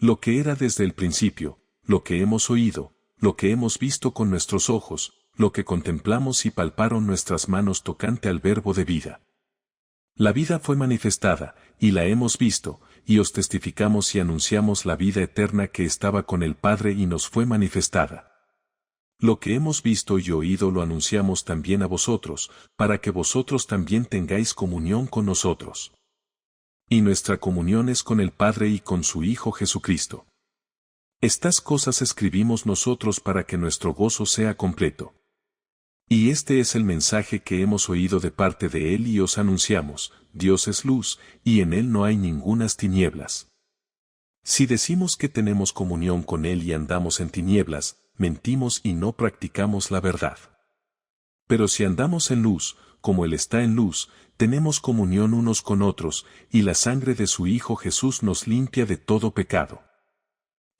Lo que era desde el principio, lo que hemos oído, lo que hemos visto con nuestros ojos, lo que contemplamos y palparon nuestras manos tocante al Verbo de vida. La vida fue manifestada, y la hemos visto, y os testificamos y anunciamos la vida eterna que estaba con el Padre y nos fue manifestada. Lo que hemos visto y oído lo anunciamos también a vosotros, para que vosotros también tengáis comunión con nosotros. Y nuestra comunión es con el Padre y con su Hijo Jesucristo. Estas cosas escribimos nosotros para que nuestro gozo sea completo. Y este es el mensaje que hemos oído de parte de Él y os anunciamos: Dios es luz, y en Él no hay ningunas tinieblas. Si decimos que tenemos comunión con Él y andamos en tinieblas, mentimos y no practicamos la verdad. Pero si andamos en luz, como Él está en luz, tenemos comunión unos con otros, y la sangre de su Hijo Jesús nos limpia de todo pecado.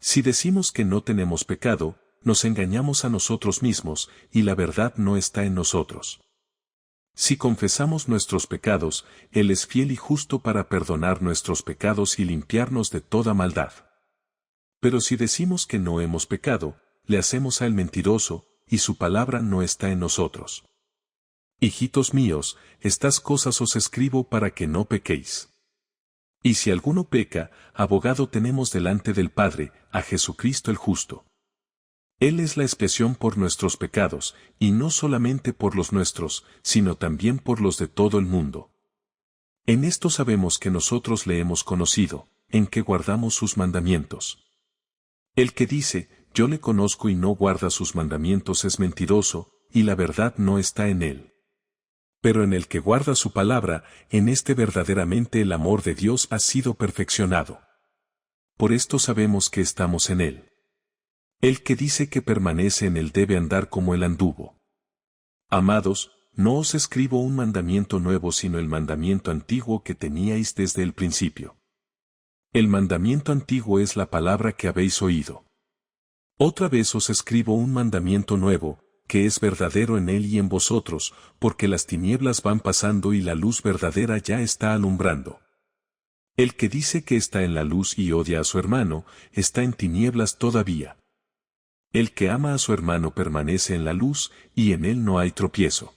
Si decimos que no tenemos pecado, nos engañamos a nosotros mismos, y la verdad no está en nosotros. Si confesamos nuestros pecados, Él es fiel y justo para perdonar nuestros pecados y limpiarnos de toda maldad. Pero si decimos que no hemos pecado, le hacemos a Él mentiroso, y su palabra no está en nosotros. Hijitos míos, estas cosas os escribo para que no pequéis. Y si alguno peca, abogado tenemos delante del Padre, a Jesucristo el justo. Él es la expiación por nuestros pecados, y no solamente por los nuestros, sino también por los de todo el mundo. En esto sabemos que nosotros le hemos conocido, en que guardamos sus mandamientos. El que dice, yo le conozco y no guarda sus mandamientos es mentiroso, y la verdad no está en él. Pero en el que guarda su palabra, en este verdaderamente el amor de Dios ha sido perfeccionado. Por esto sabemos que estamos en él. El que dice que permanece en él debe andar como él anduvo. Amados, no os escribo un mandamiento nuevo sino el mandamiento antiguo que teníais desde el principio. El mandamiento antiguo es la palabra que habéis oído. Otra vez os escribo un mandamiento nuevo, que es verdadero en él y en vosotros, porque las tinieblas van pasando y la luz verdadera ya está alumbrando. El que dice que está en la luz y odia a su hermano, está en tinieblas todavía. El que ama a su hermano permanece en la luz, y en él no hay tropiezo.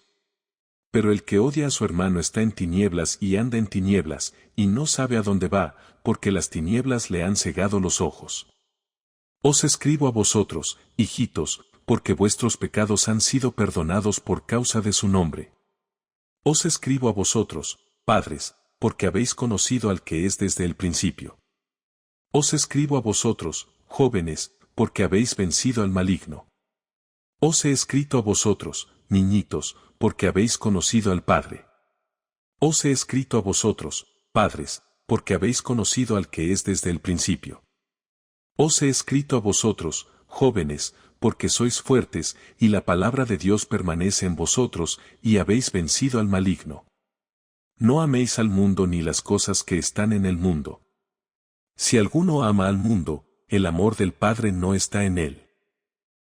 Pero el que odia a su hermano está en tinieblas y anda en tinieblas, y no sabe a dónde va, porque las tinieblas le han cegado los ojos. Os escribo a vosotros, hijitos, porque vuestros pecados han sido perdonados por causa de su nombre. Os escribo a vosotros, padres, porque habéis conocido al que es desde el principio. Os escribo a vosotros, jóvenes, porque habéis vencido al maligno. Os he escrito a vosotros, niñitos, porque habéis conocido al Padre. Os he escrito a vosotros, padres, porque habéis conocido al que es desde el principio. Os he escrito a vosotros, jóvenes, porque sois fuertes, y la palabra de Dios permanece en vosotros, y habéis vencido al maligno. No améis al mundo ni las cosas que están en el mundo. Si alguno ama al mundo, el amor del Padre no está en él.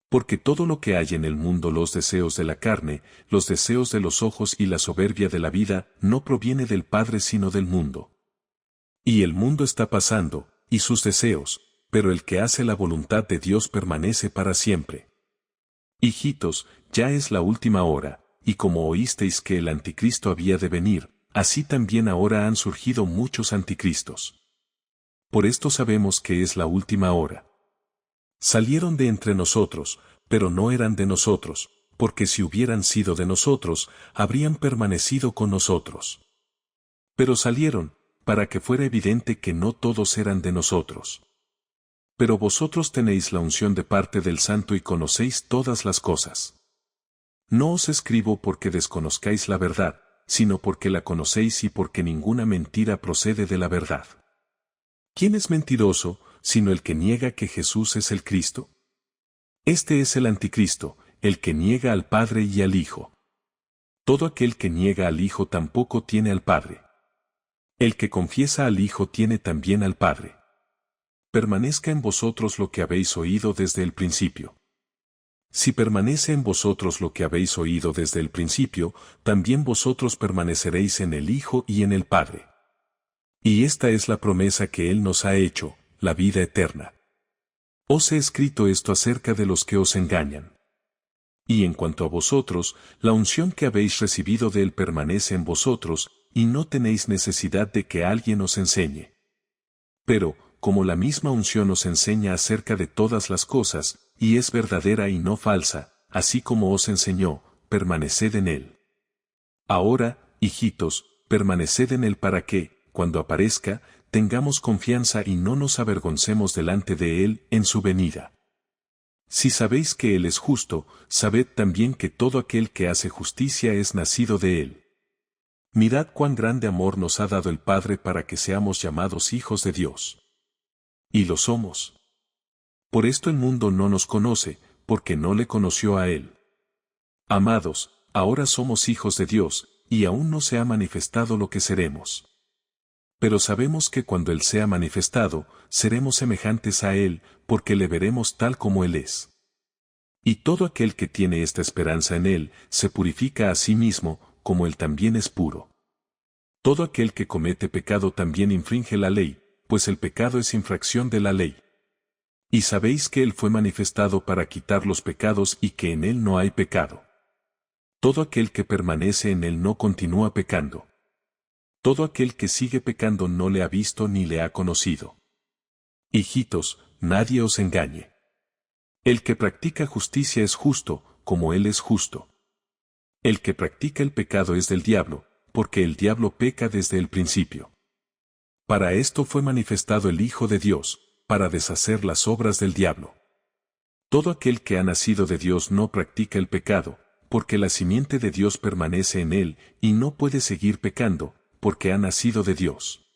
Porque todo lo que hay en el mundo, los deseos de la carne, los deseos de los ojos y la soberbia de la vida, no proviene del Padre sino del mundo. Y el mundo está pasando, y sus deseos, pero el que hace la voluntad de Dios permanece para siempre. Hijitos, ya es la última hora, y como oísteis que el anticristo había de venir, así también ahora han surgido muchos anticristos. Por esto sabemos que es la última hora. Salieron de entre nosotros, pero no eran de nosotros, porque si hubieran sido de nosotros, habrían permanecido con nosotros. Pero salieron, para que fuera evidente que no todos eran de nosotros. Pero vosotros tenéis la unción de parte del Santo y conocéis todas las cosas. No os escribo porque desconozcáis la verdad, sino porque la conocéis y porque ninguna mentira procede de la verdad. ¿Quién es mentiroso, sino el que niega que Jesús es el Cristo? Este es el anticristo, el que niega al Padre y al Hijo. Todo aquel que niega al Hijo tampoco tiene al Padre. El que confiesa al Hijo tiene también al Padre. Permanezca en vosotros lo que habéis oído desde el principio. Si permanece en vosotros lo que habéis oído desde el principio, también vosotros permaneceréis en el Hijo y en el Padre. Y esta es la promesa que Él nos ha hecho, la vida eterna. Os he escrito esto acerca de los que os engañan. Y en cuanto a vosotros, la unción que habéis recibido de Él permanece en vosotros, y no tenéis necesidad de que alguien os enseñe. Pero, como la misma unción os enseña acerca de todas las cosas, y es verdadera y no falsa, así como os enseñó, permaneced en Él. Ahora, hijitos, permaneced en Él para que, cuando aparezca, tengamos confianza y no nos avergoncemos delante de Él en su venida. Si sabéis que Él es justo, sabed también que todo aquel que hace justicia es nacido de Él. Mirad cuán grande amor nos ha dado el Padre para que seamos llamados hijos de Dios. Y lo somos. Por esto el mundo no nos conoce, porque no le conoció a Él. Amados, ahora somos hijos de Dios, y aún no se ha manifestado lo que seremos. Pero sabemos que cuando Él sea manifestado, seremos semejantes a Él, porque le veremos tal como Él es. Y todo aquel que tiene esta esperanza en Él, se purifica a sí mismo, como Él también es puro. Todo aquel que comete pecado también infringe la ley, pues el pecado es infracción de la ley. Y sabéis que Él fue manifestado para quitar los pecados y que en Él no hay pecado. Todo aquel que permanece en Él no continúa pecando. Todo aquel que sigue pecando no le ha visto ni le ha conocido. Hijitos, nadie os engañe. El que practica justicia es justo, como Él es justo. El que practica el pecado es del diablo, porque el diablo peca desde el principio. Para esto fue manifestado el Hijo de Dios, para deshacer las obras del diablo. Todo aquel que ha nacido de Dios no practica el pecado, porque la simiente de Dios permanece en él, y no puede seguir pecando, porque ha nacido de Dios.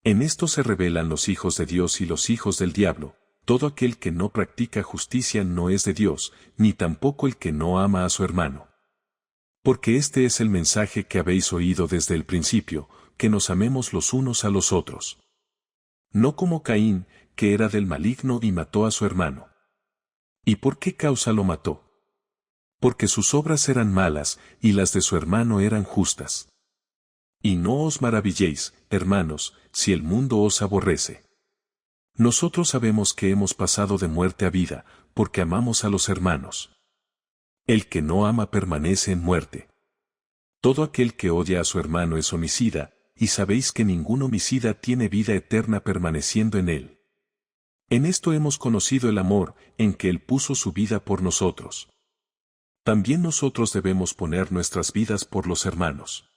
En esto se revelan los hijos de Dios y los hijos del diablo. Todo aquel que no practica justicia no es de Dios, ni tampoco el que no ama a su hermano. Porque este es el mensaje que habéis oído desde el principio, que nos amemos los unos a los otros. No como Caín, que era del maligno y mató a su hermano. ¿Y por qué causa lo mató? Porque sus obras eran malas, y las de su hermano eran justas. Y no os maravilléis, hermanos, si el mundo os aborrece. Nosotros sabemos que hemos pasado de muerte a vida, porque amamos a los hermanos. El que no ama permanece en muerte. Todo aquel que odia a su hermano es homicida, y sabéis que ningún homicida tiene vida eterna permaneciendo en él. En esto hemos conocido el amor, en que Él puso su vida por nosotros. También nosotros debemos poner nuestras vidas por los hermanos.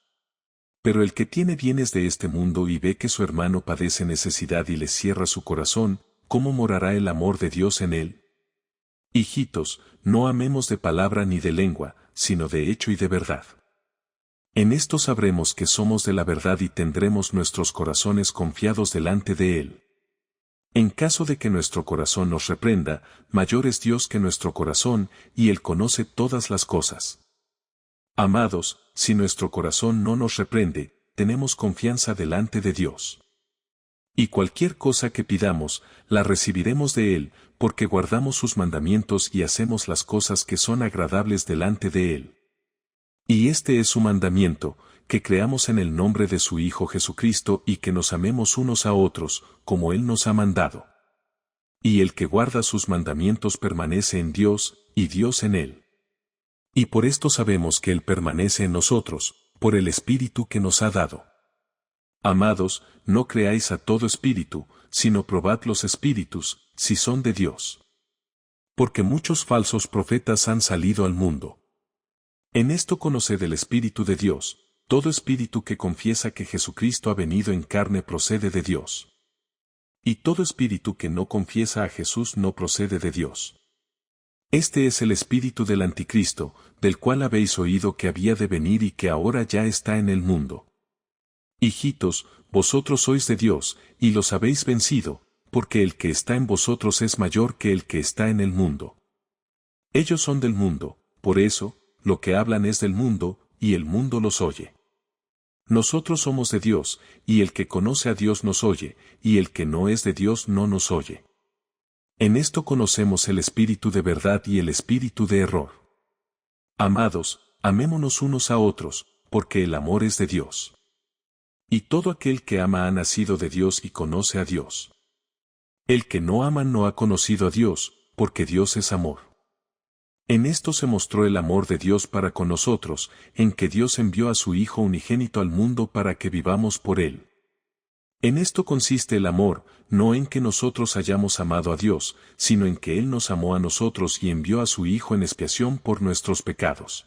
Pero el que tiene bienes de este mundo y ve que su hermano padece necesidad y le cierra su corazón, ¿cómo morará el amor de Dios en él? Hijitos, no amemos de palabra ni de lengua, sino de hecho y de verdad. En esto sabremos que somos de la verdad y tendremos nuestros corazones confiados delante de Él. En caso de que nuestro corazón nos reprenda, mayor es Dios que nuestro corazón, y Él conoce todas las cosas. Amados, si nuestro corazón no nos reprende, tenemos confianza delante de Dios. Y cualquier cosa que pidamos, la recibiremos de Él, porque guardamos sus mandamientos y hacemos las cosas que son agradables delante de Él. Y este es su mandamiento, que creamos en el nombre de su Hijo Jesucristo y que nos amemos unos a otros, como Él nos ha mandado. Y el que guarda sus mandamientos permanece en Dios, y Dios en él. Y por esto sabemos que Él permanece en nosotros, por el Espíritu que nos ha dado. Amados, no creáis a todo espíritu, sino probad los espíritus, si son de Dios. Porque muchos falsos profetas han salido al mundo. En esto conoced el Espíritu de Dios. Todo espíritu que confiesa que Jesucristo ha venido en carne procede de Dios. Y todo espíritu que no confiesa a Jesús no procede de Dios. Este es el espíritu del anticristo, del cual habéis oído que había de venir y que ahora ya está en el mundo. Hijitos, vosotros sois de Dios, y los habéis vencido, porque el que está en vosotros es mayor que el que está en el mundo. Ellos son del mundo, por eso, lo que hablan es del mundo, y el mundo los oye. Nosotros somos de Dios, y el que conoce a Dios nos oye, y el que no es de Dios no nos oye. En esto conocemos el espíritu de verdad y el espíritu de error. Amados, amémonos unos a otros, porque el amor es de Dios. Y todo aquel que ama ha nacido de Dios y conoce a Dios. El que no ama no ha conocido a Dios, porque Dios es amor. En esto se mostró el amor de Dios para con nosotros, en que Dios envió a su Hijo unigénito al mundo para que vivamos por Él. En esto consiste el amor, no en que nosotros hayamos amado a Dios, sino en que Él nos amó a nosotros y envió a su Hijo en expiación por nuestros pecados.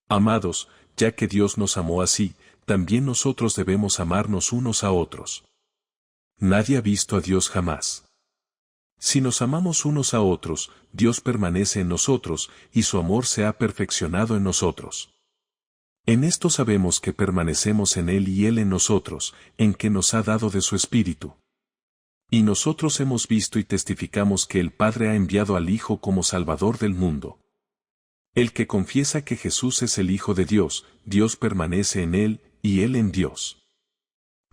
Amados, ya que Dios nos amó así, también nosotros debemos amarnos unos a otros. Nadie ha visto a Dios jamás. Si nos amamos unos a otros, Dios permanece en nosotros, y su amor se ha perfeccionado en nosotros. En esto sabemos que permanecemos en Él y Él en nosotros, en que nos ha dado de su Espíritu. Y nosotros hemos visto y testificamos que el Padre ha enviado al Hijo como Salvador del mundo. El que confiesa que Jesús es el Hijo de Dios, Dios permanece en Él, y Él en Dios.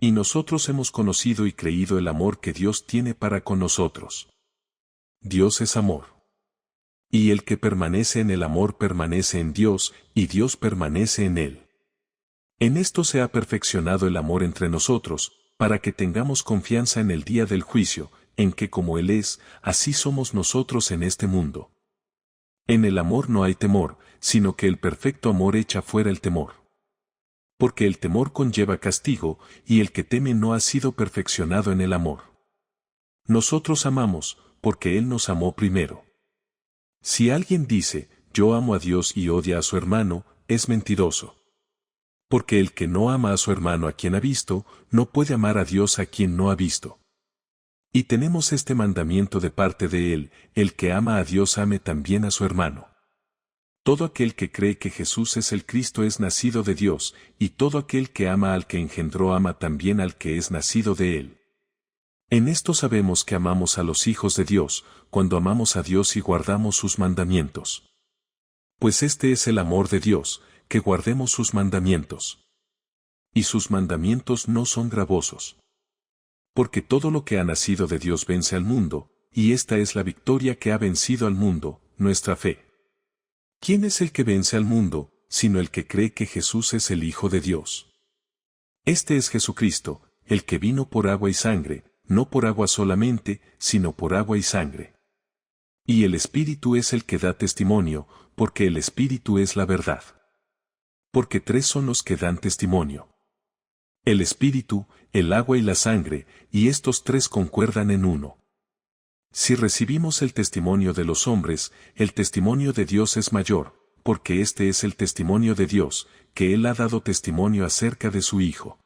Y nosotros hemos conocido y creído el amor que Dios tiene para con nosotros. Dios es amor. Y el que permanece en el amor permanece en Dios, y Dios permanece en él. En esto se ha perfeccionado el amor entre nosotros, para que tengamos confianza en el día del juicio, en que como Él es, así somos nosotros en este mundo. En el amor no hay temor, sino que el perfecto amor echa fuera el temor. Porque el temor conlleva castigo, y el que teme no ha sido perfeccionado en el amor. Nosotros amamos, porque Él nos amó primero. Si alguien dice, yo amo a Dios y odia a su hermano, es mentiroso. Porque el que no ama a su hermano a quien ha visto, no puede amar a Dios a quien no ha visto. Y tenemos este mandamiento de parte de Él, el que ama a Dios ame también a su hermano. Todo aquel que cree que Jesús es el Cristo es nacido de Dios, y todo aquel que ama al que engendró ama también al que es nacido de Él. En esto sabemos que amamos a los hijos de Dios, cuando amamos a Dios y guardamos sus mandamientos. Pues este es el amor de Dios, que guardemos sus mandamientos. Y sus mandamientos no son gravosos. Porque todo lo que ha nacido de Dios vence al mundo, y esta es la victoria que ha vencido al mundo, nuestra fe. ¿Quién es el que vence al mundo, sino el que cree que Jesús es el Hijo de Dios? Este es Jesucristo, el que vino por agua y sangre, no por agua solamente, sino por agua y sangre. Y el Espíritu es el que da testimonio, porque el Espíritu es la verdad. Porque tres son los que dan testimonio: el Espíritu, el agua y la sangre, y estos tres concuerdan en uno. Si recibimos el testimonio de los hombres, el testimonio de Dios es mayor, porque este es el testimonio de Dios, que Él ha dado testimonio acerca de su Hijo.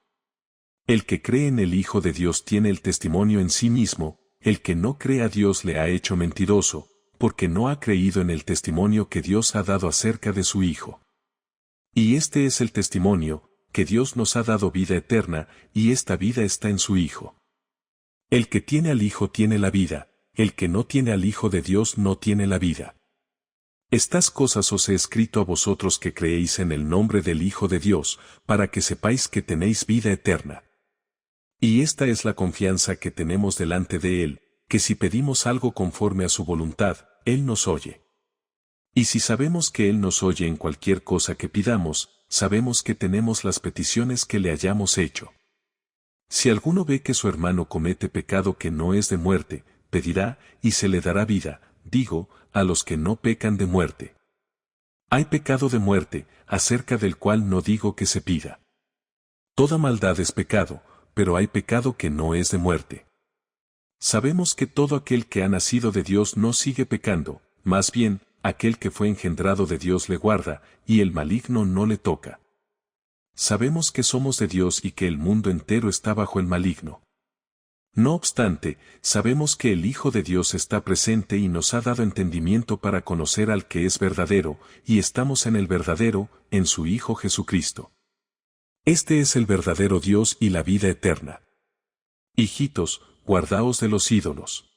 El que cree en el Hijo de Dios tiene el testimonio en sí mismo, el que no cree a Dios le ha hecho mentiroso, porque no ha creído en el testimonio que Dios ha dado acerca de su Hijo. Y este es el testimonio, que Dios nos ha dado vida eterna, y esta vida está en su Hijo. El que tiene al Hijo tiene la vida, el que no tiene al Hijo de Dios no tiene la vida. Estas cosas os he escrito a vosotros que creéis en el nombre del Hijo de Dios, para que sepáis que tenéis vida eterna. Y esta es la confianza que tenemos delante de Él, que si pedimos algo conforme a su voluntad, Él nos oye. Y si sabemos que Él nos oye en cualquier cosa que pidamos, sabemos que tenemos las peticiones que le hayamos hecho. Si alguno ve que su hermano comete pecado que no es de muerte, pedirá, y se le dará vida, digo, a los que no pecan de muerte. Hay pecado de muerte, acerca del cual no digo que se pida. Toda maldad es pecado, pero hay pecado que no es de muerte. Sabemos que todo aquel que ha nacido de Dios no sigue pecando, más bien, aquel que fue engendrado de Dios le guarda, y el maligno no le toca. Sabemos que somos de Dios y que el mundo entero está bajo el maligno. No obstante, sabemos que el Hijo de Dios está presente y nos ha dado entendimiento para conocer al que es verdadero, y estamos en el verdadero, en su Hijo Jesucristo. Este es el verdadero Dios y la vida eterna. Hijitos, guardaos de los ídolos.